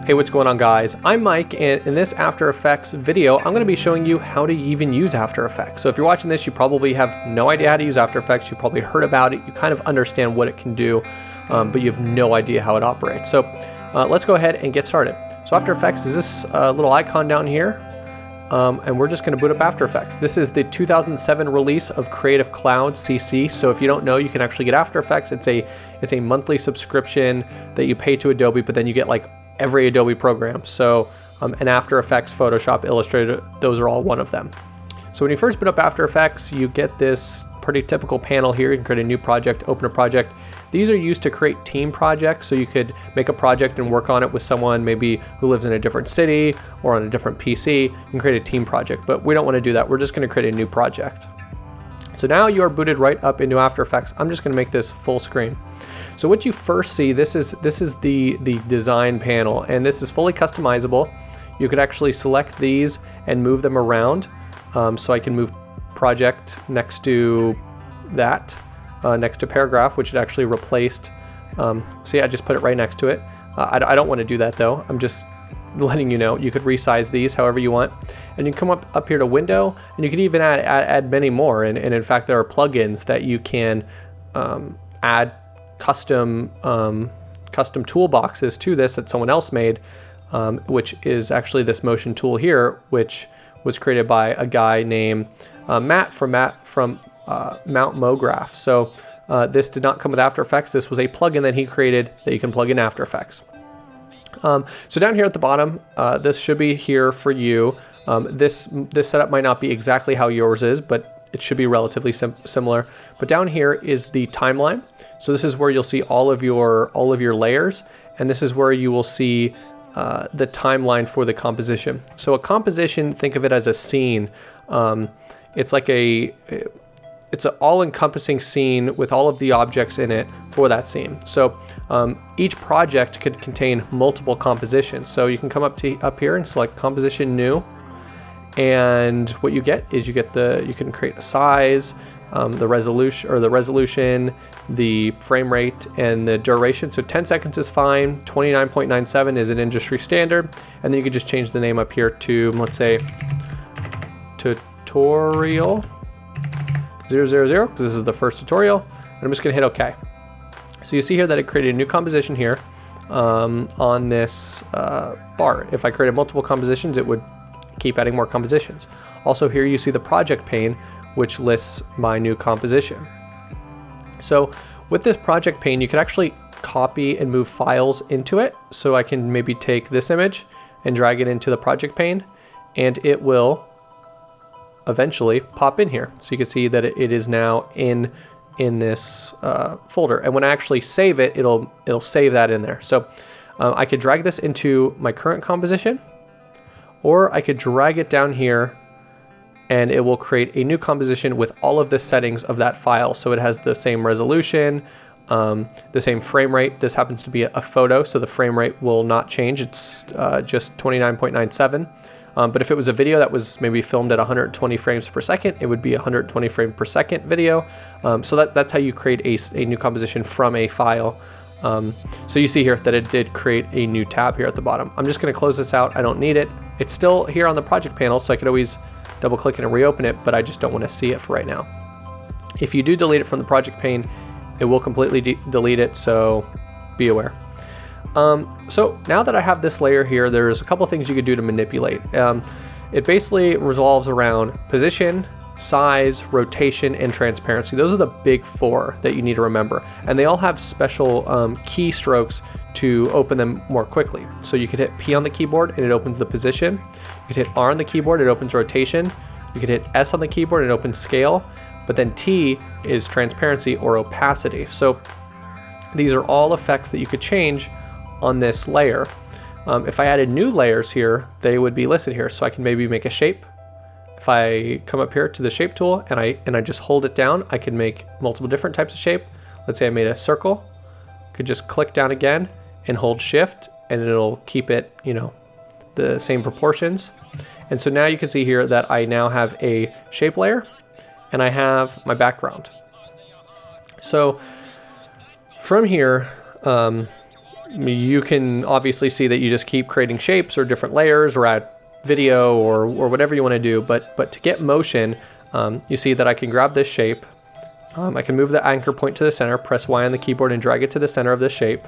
Hey, what's going on, guys? I'm Mike, and in this After Effects video, I'm going to be showing you how to even use After Effects. So if you're watching this, you probably have no idea how to use After Effects. You probably heard about it. You kind of understand what it can do, but you have no idea how it operates. So let's go ahead and get started. So After Effects is this little icon down here, and we're just going to boot up After Effects. This is the 2007 release of Creative Cloud CC. So if you don't know, you can actually get After Effects. It's a monthly subscription that you pay to Adobe, but then you get like every Adobe program. So and After Effects, Photoshop, Illustrator, those are all one of them. So when you first boot up After Effects, you get this pretty typical panel here. You can create a new project, open a project. These are used to create team projects. So you could make a project and work on it with someone maybe who lives in a different city or on a different PC. You can create a team project, but we don't want to do that. We're just going to create a new project. So now you are booted right up into After Effects. I'm just going to make this full screen. So what you first see, this is the design panel, and this is fully customizable. You could actually select these and move them around. So I can move project next to that, next to paragraph, which it actually replaced. See, I just put it right next to it. I don't want to do that though. I'm just letting you know. You could resize these however you want, and you come up here to window, and you can even add many more. And in fact, there are plugins that you can add custom toolboxes to this that someone else made, which is actually this motion tool here, which was created by a guy named Matt from Mount MoGraph. So this did not come with After Effects. This was a plugin that he created that you can plug in After Effects. So down here at the bottom, this should be here for you. This setup might not be exactly how yours is, but it should be relatively similar. But down here is the timeline. So this is where you'll see all of your layers, and this is where you will see the timeline for the composition. So a composition, think of it as a scene. It's like it's an all-encompassing scene with all of the objects in it for that scene. So each project could contain multiple compositions. So you can come up here and select composition new, and what you get is you can create a size, the resolution, the frame rate, and the duration. So 10 seconds is fine. 29.97 is an industry standard, and then you can just change the name up here to, let's say, tutorial 000, because this is the first tutorial, and I'm just going to hit OK. So you see here that it created a new composition here on this bar. If I created multiple compositions, it would keep adding more compositions. Also here you see the project pane, which lists my new composition. So with this project pane, you can actually copy and move files into it. So I can maybe take this image and drag it into the project pane, and it will eventually pop in here. So you can see that it is now in this folder, and when I actually save it, it'll save that in there. So I could drag this into my current composition, or I could drag it down here, and it will create a new composition with all of the settings of that file. So it has the same resolution, the same frame rate. This happens to be a photo, so the frame rate will not change. It's just 29.97. But if it was a video that was maybe filmed at 120 frames per second, it would be 120 frame per second video. So that's how you create a new composition from a file. So you see here that it did create a new tab here at the bottom. I'm just going to close this out. I don't need it. It's still here on the project panel, so I could always double click it and reopen it, but I just don't want to see it for right now. If you do delete it from the project pane, it will completely delete it, so be aware. So now that I have this layer here, there's a couple things you could do to manipulate. It basically revolves around position, size, rotation, and transparency. Those are the big four that you need to remember, and they all have special keystrokes to open them more quickly. So you could hit P on the keyboard and it opens the position. You could hit R on the keyboard, it opens rotation. You could hit S on the keyboard and it opens scale, but then T is transparency or opacity. So these are all effects that you could change on this layer. If I added new layers here, they would be listed here. So I can maybe make a shape. If I come up here to the shape tool and I just hold it down, I can make multiple different types of shape. Let's say I made a circle. Could just click down again and hold shift, and it'll keep it, the same proportions. And so now you can see here that I now have a shape layer and I have my background. So from here, You can obviously see that you just keep creating shapes or different layers or add video or whatever you want to do. But to get motion, you see that I can grab this shape. I can move the anchor point to the center, press Y on the keyboard and drag it to the center of the shape.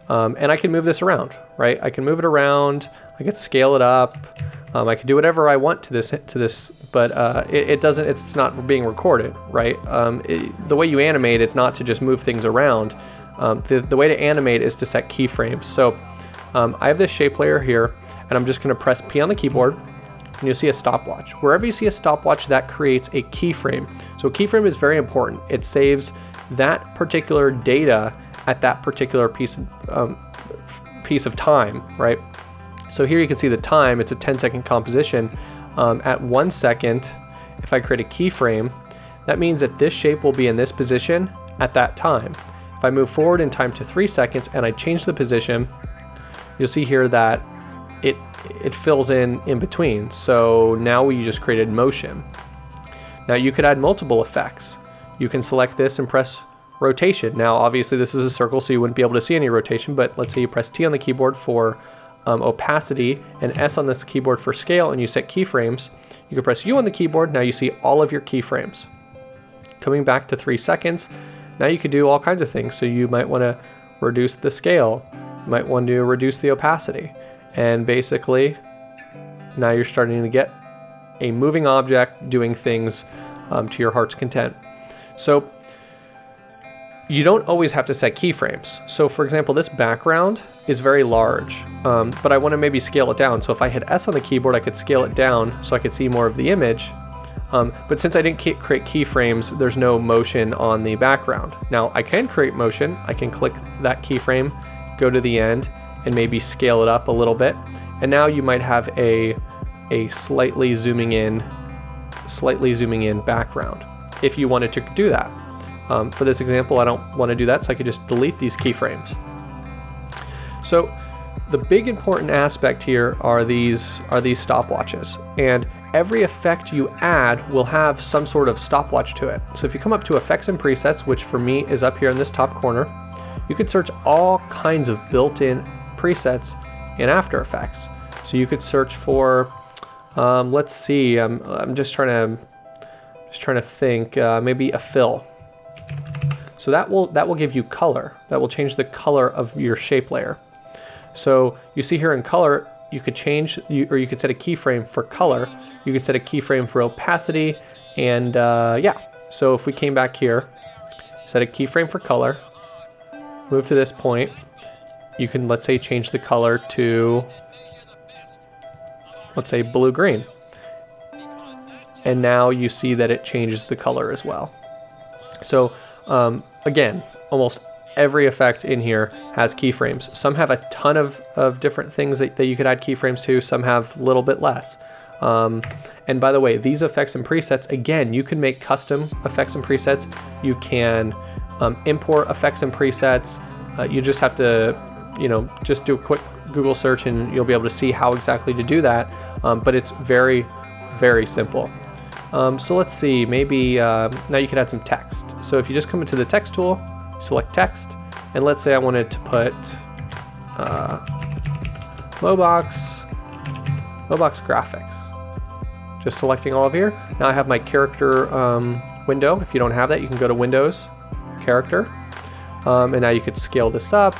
And I can move this around, right? I can move it around, I can scale it up. I can do whatever I want to this, but it's not being recorded, right? The way you animate, it's not to just move things around. The way to animate is to set keyframes. So I have this shape layer here, and I'm just gonna press P on the keyboard, and you'll see a stopwatch. Wherever you see a stopwatch, that creates a keyframe. So a keyframe is very important. It saves that particular data at that particular piece of time, right? So here you can see the time, it's a 10-second composition. At 1 second, if I create a keyframe, that means that this shape will be in this position at that time. If I move forward in time to 3 seconds and I change the position, you'll see here that it fills in between. So now we just created motion. Now you could add multiple effects. You can select this and press rotation. Now obviously this is a circle, so you wouldn't be able to see any rotation, but let's say you press T on the keyboard for opacity and S on this keyboard for scale, and you set keyframes. You can press U on the keyboard, now you see all of your keyframes. Coming back to 3 seconds, now you could do all kinds of things. So you might want to reduce the scale, you might want to reduce the opacity, and basically now you're starting to get a moving object doing things to your heart's content. So you don't always have to set keyframes. So for example, this background is very large, but I want to maybe scale it down. So if I hit S on the keyboard, I could scale it down so I could see more of the image. But since I didn't create keyframes, there's no motion on the background. Now I can create motion. I can click that keyframe, go to the end, and maybe scale it up a little bit. And now you might have a slightly zooming in background if you wanted to do that. For this example, I don't want to do that, so I could just delete these keyframes. So the big important aspect here are these stopwatches, and every effect you add will have some sort of stopwatch to it. So if you come up to effects and presets, which for me is up here in this top corner, you could search all kinds of built-in presets in After Effects. So you could search for, let's see, I'm just trying to think, maybe a fill. So that will give you color. That will change the color of your shape layer. So you see here in color, you could change, or you could set a keyframe for color. You could set a keyframe for opacity, and yeah. So if we came back here, set a keyframe for color, move to this point, you can, let's say, change the color to, let's say, blue-green. And now you see that it changes the color as well. So again, almost every effect in here has keyframes. Some have a ton of different things that you could add keyframes to, some have a little bit less. And by the way, these effects and presets, again, you can make custom effects and presets. You can import effects and presets. You just have to, just do a quick Google search and you'll be able to see how exactly to do that. But it's very, very simple. So let's see, maybe now you could add some text. So if you just come into the text tool, select text, and let's say I wanted to put MOBOX graphics. Just selecting all of here. Now I have my character window. If you don't have that, you can go to Windows, Character, and now you could scale this up.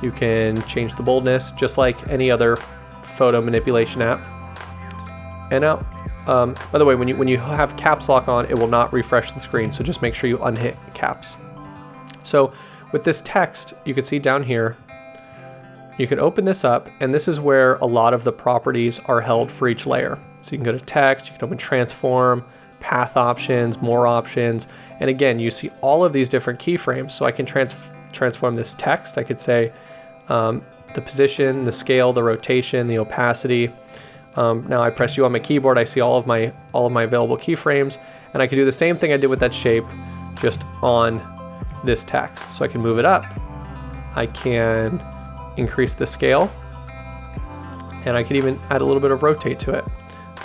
You can change the boldness, just like any other photo manipulation app. And now, by the way, when you have caps lock on, it will not refresh the screen, so just make sure you unhit caps. So with this text, you can see down here, you can open this up, and this is where a lot of the properties are held for each layer. So you can go to text, you can open transform, path options, more options, and again, you see all of these different keyframes. So I can transform this text. I could say the position, the scale, the rotation, the opacity. Now I press U on my keyboard, I see all of my available keyframes, and I can do the same thing I did with that shape, just on this text. So I can move it up, I can increase the scale, and I can even add a little bit of rotate to it,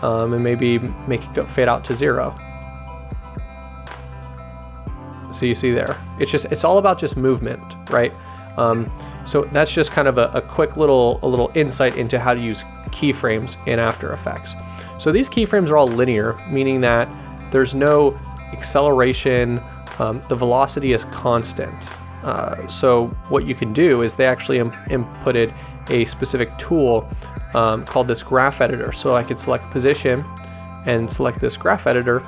and maybe make it fade out to 0. So you see there, it's all about just movement, right? So that's just kind of a quick little insight into how to use keyframes in After Effects. So these keyframes are all linear, meaning that there's no acceleration, the velocity is constant. So what you can do is they actually inputted a specific tool called this graph editor. So I could select position and select this graph editor,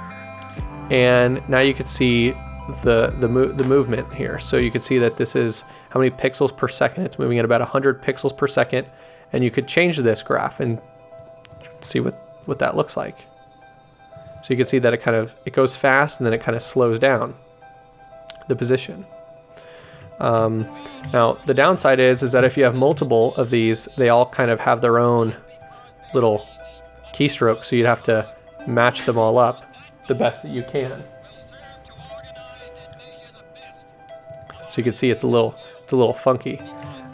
and now you could see the movement here. So you could see that this is how many pixels per second. It's moving at about 100 pixels per second, and you could change this graph and see what that looks like. So you can see that it goes fast and then it kind of slows down the position. Now the downside is that if you have multiple of these, they all kind of have their own little keystrokes, so you'd have to match them all up the best that you can. So you can see it's a little funky.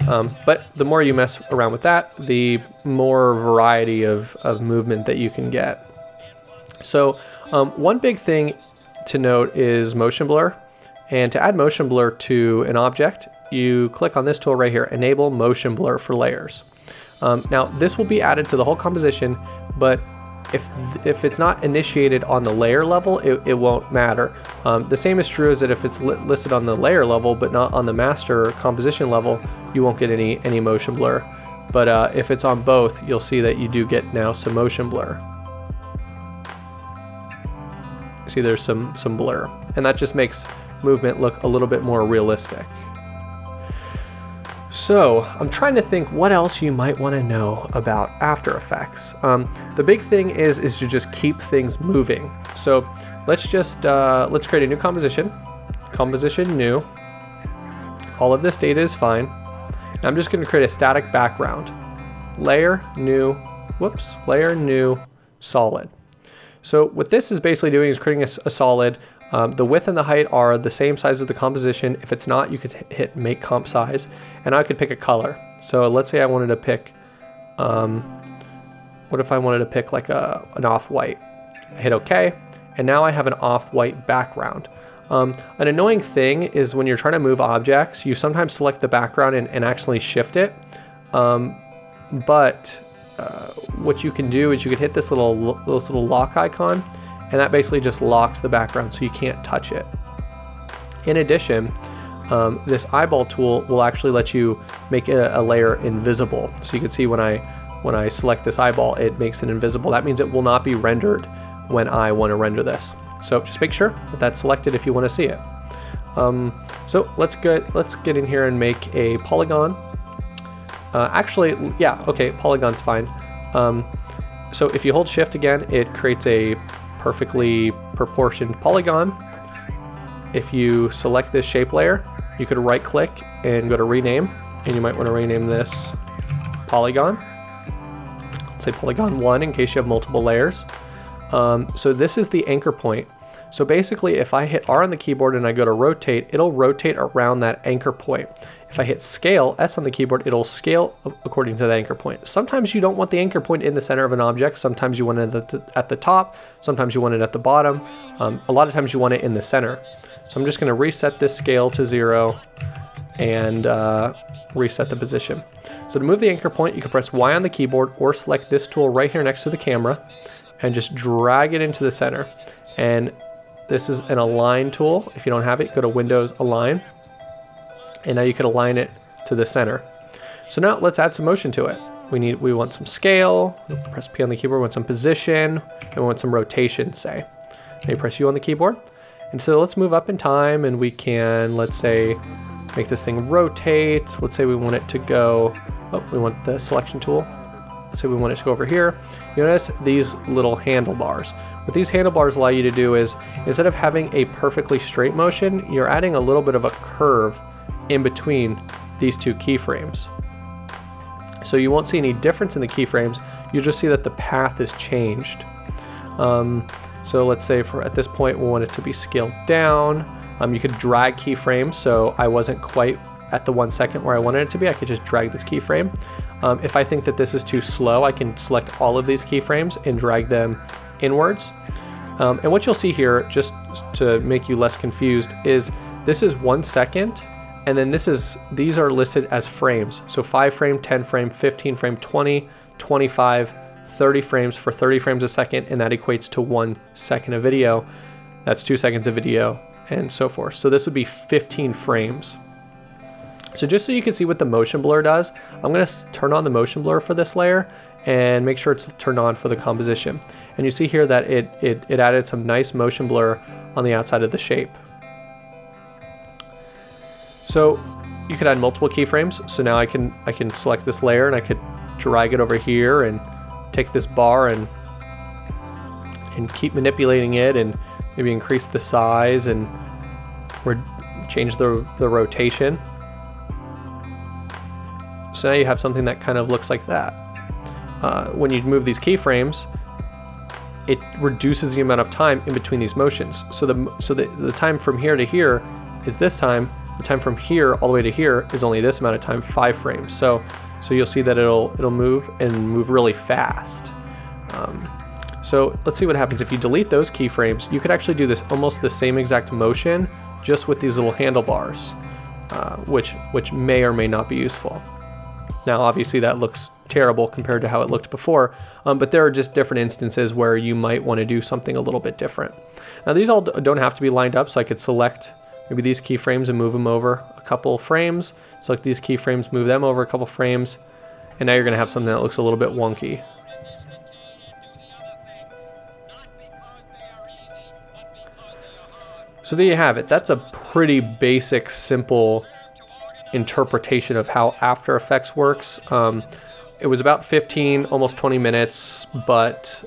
But the more you mess around with that, the more variety of movement that you can get. So one big thing to note is motion blur. And to add motion blur to an object, you click on this tool right here, Enable Motion Blur for Layers. Now this will be added to the whole composition, but if it's not initiated on the layer level, it won't matter. The same is true as that if it's listed on the layer level but not on the master composition level, you won't get any motion blur. But if it's on both, you'll see that you do get now some motion blur. See, there's some blur, and that just makes movement look a little bit more realistic. So I'm trying to think what else you might want to know about After Effects. The big thing is to just keep things moving. So let's create a new composition. Composition new. All of this data is fine. Now I'm just going to create a static background. Layer new, layer new, solid. So what this is basically doing is creating a solid. The width and the height are the same size as the composition. If it's not, you could hit make comp size, and I could pick a color. So let's say I wanted to pick, what if I wanted to pick like an off-white? I hit OK, and now I have an off-white background. An annoying thing is when you're trying to move objects, you sometimes select the background and actually shift it. But what you can do is you could hit this little lock icon, and that basically just locks the background so you can't touch it. In addition, this eyeball tool will actually let you make a layer invisible. So you can see when I select this eyeball, it makes it invisible. That means it will not be rendered when I want to render this. So just make sure that that's selected if you want to see it. So let's get in here and make a polygon. Actually, yeah, okay, polygon's fine. So if you hold shift again, it creates a perfectly proportioned polygon. If you select this shape layer, you could right click and go to rename, and you might want to rename this polygon. Let's say polygon 1 in case you have multiple layers. So this is the anchor point. So basically if I hit R on the keyboard and I go to rotate, it'll rotate around that anchor point. If I hit scale, S on the keyboard, it'll scale according to the anchor point. Sometimes you don't want the anchor point in the center of an object. Sometimes you want it at the top. Sometimes you want it at the bottom. A lot of times you want it in the center. So I'm just going to reset this scale to 0 and reset the position. So to move the anchor point, you can press Y on the keyboard or select this tool right here next to the camera and just drag it into the center. And this is an align tool. If you don't have it, go to Windows, Align. And now you can align it to the center. So now let's add some motion to it. We want some scale, press P on the keyboard, we want some position, and we want some rotation, say. Now you press U on the keyboard. And so let's move up in time, and we can, let's say, make this thing rotate. Let's say we want it to go, we want the selection tool. Let's say we want it to go over here. You notice these little handlebars. What these handlebars allow you to do is, instead of having a perfectly straight motion, you're adding a little bit of a curve in between these two keyframes. So you won't see any difference in the keyframes, you'll just see that the path is changed. So let's say at this point we want it to be scaled down. You could drag keyframes, so I wasn't quite at the 1 second where I wanted it to be, I could just drag this keyframe. If I think that this is too slow, I can select all of these keyframes and drag them inwards. And what you'll see here, just to make you less confused, is this is 1 second, And then these are listed as frames. So 5 frame, 10 frame, 15 frame, 20, 25, 30 frames for 30 frames a second, and that equates to 1 second of video. That's 2 seconds of video, and so forth. So this would be 15 frames. So just so you can see what the motion blur does, I'm gonna turn on the motion blur for this layer and make sure it's turned on for the composition. And you see here that it added some nice motion blur on the outside of the shape. So you could add multiple keyframes. So now I can select this layer and I could drag it over here and take this bar and keep manipulating it and maybe increase the size and change the rotation. So now you have something that kind of looks like that. When you move these keyframes, it reduces the amount of time in between these motions. So the time from here to here is this time. The time from here all the way to here is only this amount of time, 5 frames. So you'll see that it'll move and move really fast. So let's see what happens if you delete those keyframes. You could actually do this almost the same exact motion, just with these little handlebars, which may or may not be useful. Now, obviously that looks terrible compared to how it looked before, but there are just different instances where you might want to do something a little bit different. Now, these all don't have to be lined up, so I could select maybe these keyframes and move them over a couple frames. Select these keyframes, move them over a couple frames, and now you're going to have something that looks a little bit wonky. So there you have it. That's a pretty basic, simple interpretation of how After Effects works. It was about 15, almost 20 minutes, but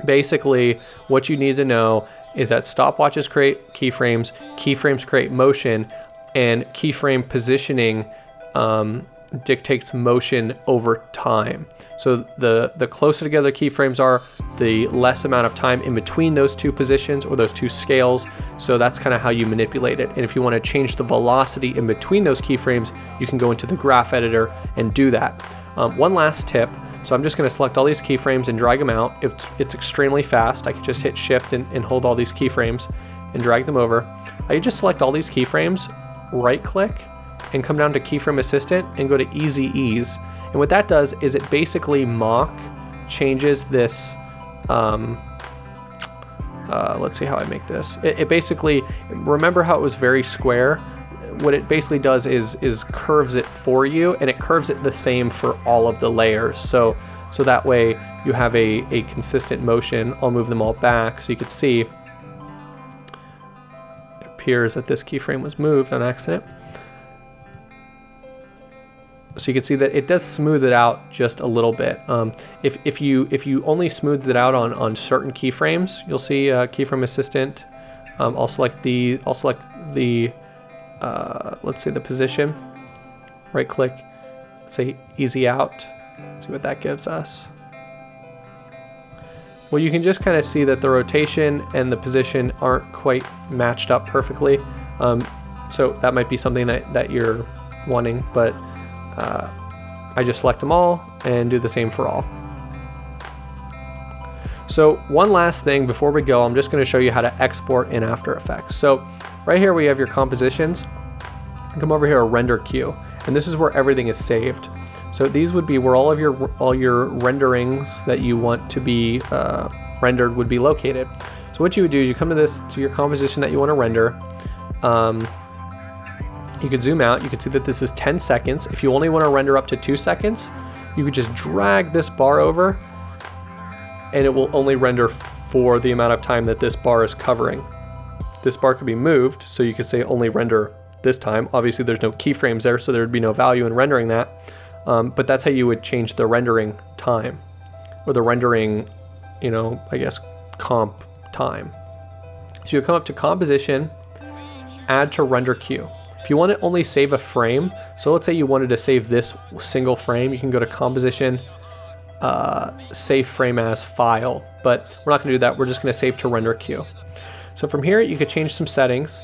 basically what you need to know is that stopwatches create keyframes, keyframes create motion, and keyframe positioning dictates motion over time. So the closer together keyframes are, the less amount of time in between those two positions or those two scales. So that's kind of how you manipulate it. And if you want to change the velocity in between those keyframes, you can go into the graph editor and do that. One last tip. So I'm just going to select all these keyframes and drag them out. It's extremely fast. I can just hit shift and hold all these keyframes and drag them over. I can just select all these keyframes, right click, and come down to Keyframe Assistant and go to Easy Ease. And what that does is it basically changes this, let's see how I make this. It basically, remember how it was very square? What it basically does is curves it for you, and it curves it the same for all of the layers. So that way you have a consistent motion. I'll move them all back so you could see. It appears that this keyframe was moved on accident. So you can see that it does smooth it out just a little bit. If you only smooth it out on certain keyframes, you'll see Keyframe Assistant. I'll select the let's say the position. Right click, let's say Easy Out. See what that gives us. Well, you can just kind of see that the rotation and the position aren't quite matched up perfectly. So that might be something that you're wanting, but I just select them all and do the same for all. So one last thing before we go, I'm just going to show you how to export in After Effects. So right here we have your compositions. Come over here to Render Queue, and this is where everything is saved. So these would be where all your renderings that you want to be rendered would be located. So what you would do is you come to your composition that you want to render. You could zoom out, you can see that this is 10 seconds. If you only want to render up to 2 seconds, you could just drag this bar over and it will only render for the amount of time that this bar is covering. This bar could be moved, so you could say only render this time. Obviously there's no keyframes there, so there would be no value in rendering that. But that's how you would change the rendering time, or the rendering, I guess, comp time. So you'll come up to Composition, Add to Render Queue. If you want to only save a frame, so let's say you wanted to save this single frame, you can go to Composition, Save Frame as File, but we're not going to do that. We're just going to save to Render Queue. So from here, you could change some settings.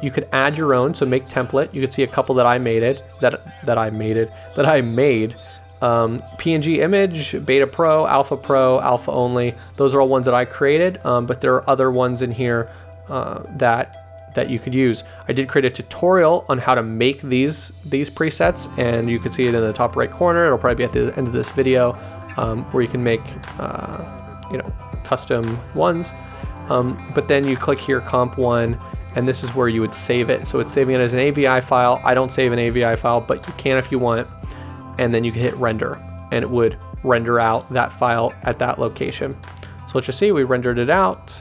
You could add your own, so make template. You could see a couple that I made. PNG image, Beta Pro, Alpha Only. Those are all ones that I created, but there are other ones in here that that you could use. I did create a tutorial on how to make these presets, and you can see it in the top right corner. It'll probably be at the end of this video, where you can make you know, custom ones. But then you click here, comp 1, and this is where you would save it. So it's saving it as an AVI file. I don't save an AVI file, but you can if you want. And then you can hit render, and it would render out that file at that location. So let's just see, we rendered it out.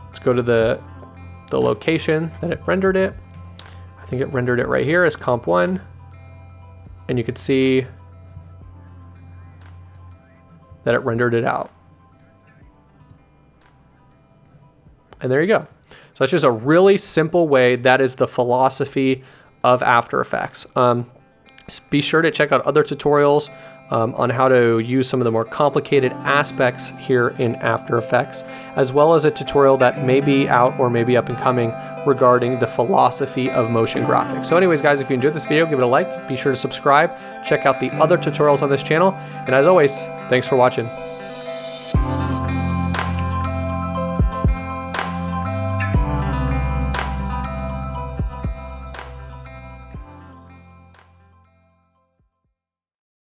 Let's go to the location that it rendered it. I think it rendered it right here as comp 1. And you could see that it rendered it out. And there you go. So that's just a really simple way. That is the philosophy of After Effects. Be sure to check out other tutorials on how to use some of the more complicated aspects here in After Effects, as well as a tutorial that may be out or may be up and coming regarding the philosophy of motion graphics. So anyways, guys, if you enjoyed this video, give it a like. Be sure to subscribe. Check out the other tutorials on this channel. And as always, thanks for watching.